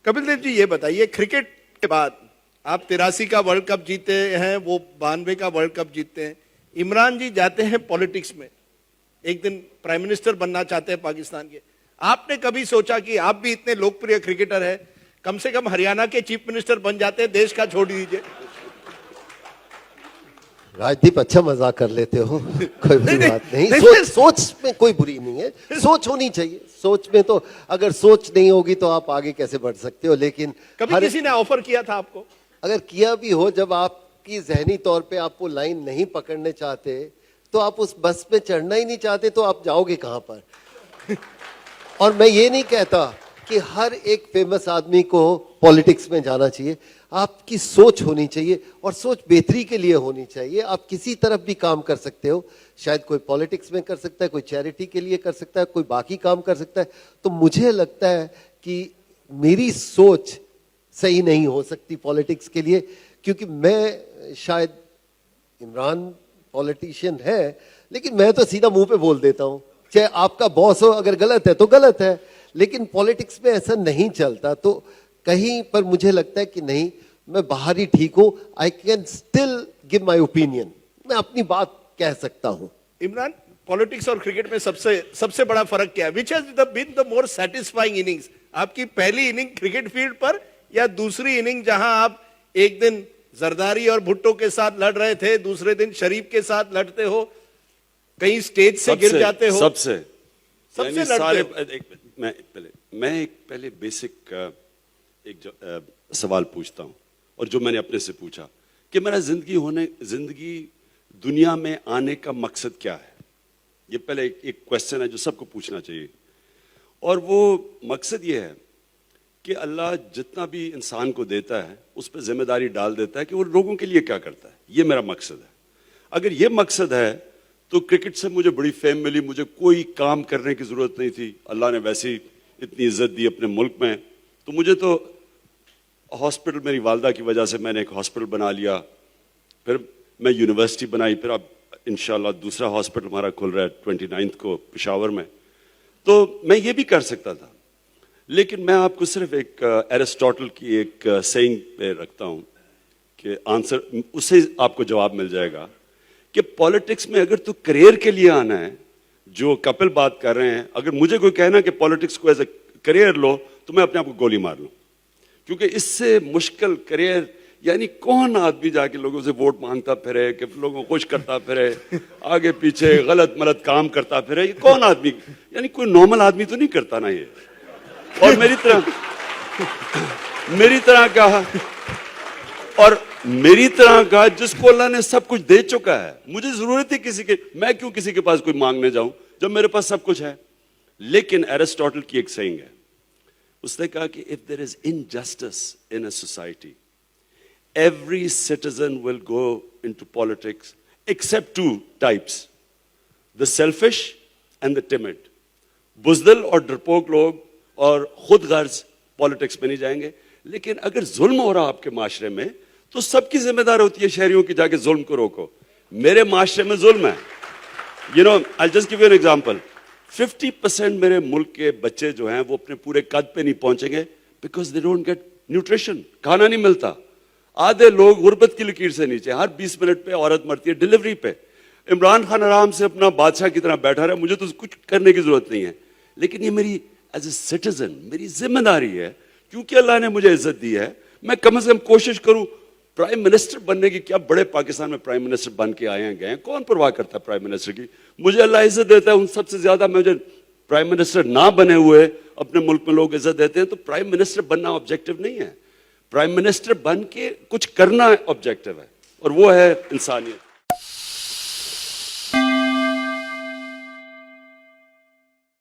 कपिल देव जी, ये बताइए, क्रिकेट के बाद आप 83 का वर्ल्ड कप जीते हैं, वो 92 का वर्ल्ड कप जीतते हैं, इमरान जी जाते हैं पॉलिटिक्स में, एक दिन प्राइम मिनिस्टर बनना चाहते हैं पाकिस्तान के। आपने कभी सोचा कि आप भी इतने लोकप्रिय क्रिकेटर हैं, कम से कम हरियाणा के चीफ मिनिस्टर बन जाते हैं, देश का छोड़ दीजिए? राजदीप, अच्छा मजाक कर लेते हो, कोई बुरी बात नहीं। सोच में कोई बुरी नहीं है, सोच होनी चाहिए। सोच में तो अगर सोच नहीं होगी तो आप आगे कैसे बढ़ सकते हो। लेकिन कभी किसी ने ऑफर किया था आपको? अगर किया भी हो, जब आपकी जहनी तौर पे आप वो लाइन नहीं पकड़ने चाहते तो आप उस बस पे चढ़ना ही नहीं चाहते, तो आप जाओगे कहां पर? और मैं ये नहीं कहता कि हर एक फेमस आदमी को पॉलिटिक्स में जाना चाहिए। आपकी सोच होनी चाहिए और सोच बेहतरी के लिए होनी चाहिए। आप किसी तरफ भी काम कर सकते हो, शायद कोई पॉलिटिक्स में कर सकता है, कोई चैरिटी के लिए कर सकता है, कोई बाकी काम कर सकता है। तो मुझे लगता है कि मेरी सोच सही नहीं हो सकती पॉलिटिक्स के लिए, क्योंकि मैं, शायद इमरान पॉलिटिशियन है लेकिन मैं तो सीधा मुंह पे बोल देता हूं, चाहे आपका बॉस हो, अगर गलत है तो गलत है। लेकिन पॉलिटिक्स में ऐसा नहीं चलता। तो कहीं पर मुझे लगता है कि नहीं, मैं बाहर ही ठीक हूं, I can still give my opinion, मैं अपनी बात कह सकता हूं। इमरान, पॉलिटिक्स और क्रिकेट में सबसे बड़ा फर्क क्या है? Which has been the more satisfying innings? आपकी पहली इनिंग क्रिकेट फील्ड पर या दूसरी इनिंग जहां आप एक दिन जरदारी और भुट्टो के साथ लड़ रहे थे, दूसरे दिन शरीफ के साथ लड़ते हो, कहीं स्टेज से गिर जाते हो? सबसे लड़ते हो? मैं एक पहले बेसिक सवाल पूछता हूं, और जो मैंने अपने से पूछा कि मेरा जिंदगी दुनिया में आने का मकसद क्या है। ये पहले एक क्वेश्चन है जो सबको पूछना चाहिए। और वो मकसद ये है कि अल्लाह जितना भी इंसान को देता है उस पर जिम्मेदारी डाल देता है कि वो लोगों के लिए क्या करता है। ये मेरा मकसद है। अगर ये मकसद है तो क्रिकेट से मुझे बड़ी फेम मिली, मुझे कोई काम करने की जरूरत नहीं थी। अल्लाह ने वैसे ही इतनी इज्जत दी अपने मुल्क में, तो मुझे तो हॉस्पिटल, मेरी वालदा की वजह से मैंने एक हॉस्पिटल बना लिया, फिर मैं यूनिवर्सिटी बनाई, फिर अब इंशाल्लाह दूसरा हॉस्पिटल हमारा खुल रहा है 29 को पेशावर में। तो मैं ये भी कर सकता था, लेकिन मैं आपको सिर्फ एक एरिस्टोटल की एक सेइंग पे रखता हूं कि आंसर, उससे आपको जवाब मिल जाएगा कि पॉलिटिक्स में अगर तो करियर के लिए आना है, जो कपिल बात कर रहे हैं, अगर मुझे कोई कहना कि पॉलिटिक्स को एज ए करियर लो, तो मैं अपने आप को गोली मार लूं, क्योंकि इससे मुश्किल करियर, यानी कौन आदमी जाके लोगों से वोट मांगता फिरे, कि लोगों को खुश करता फिरे, आगे पीछे गलत मलत काम करता फिरे, ये कौन आदमी, यानी कोई नॉर्मल आदमी तो नहीं करता ना ये। और मेरी तरह का जिसको अल्लाह ने सब कुछ दे चुका है, मुझे जरूरत है किसी के, मैं क्यों किसी के पास कोई मांगने जाऊं जब मेरे पास सब कुछ है। लेकिन एरिस्टोटल की एक सेइंग है, उसने कहा कि if there is injustice in a society, every citizen will go into politics except two types, the selfish and the timid. बुज़दिल और डरपोक लोग और खुद गर्ज पॉलिटिक्स में नहीं जाएंगे। लेकिन अगर जुल्म हो रहा आपके माशरे में, तो सबकी जिम्मेदारी होती है शहरियों की, जाके जुल्म को रोको। मेरे माशरे में जुल्म है, you know, I just give you an example. 50% मेरे मुल्क के बच्चे जो हैं वो अपने पूरे कद पे नहीं पहुंचेंगे, because they don't get nutrition, खाना नहीं मिलता। आधे लोग गुर्बत की लकीर से नीचे, हर 20 मिनट पे औरत मरती है डिलीवरी पे। इमरान खान आराम से अपना बादशाह की तरह बैठा रहा, मुझे तो कुछ करने की जरूरत नहीं है। लेकिन ये मेरी एज ए सिटीजन मेरी जिम्मेदारी है, क्योंकि अल्लाह ने मुझे इज्जत दी है। मैं कम से कम कोशिश करूं प्राइम मिनिस्टर बनने की। क्या बड़े पाकिस्तान में प्राइम मिनिस्टर बन के आए हैं, गए, कौन परवाह करता है प्राइम मिनिस्टर की? मुझे अल्लाह इज्जत देता है, उन सबसे ज्यादा मुझे प्राइम मिनिस्टर ना बने हुए अपने मुल्क में लोग इज्जत देते हैं। तो प्राइम मिनिस्टर बनना ऑब्जेक्टिव नहीं है, प्राइम मिनिस्टर बन के कुछ करना ऑब्जेक्टिव है, और वो है इंसानियत।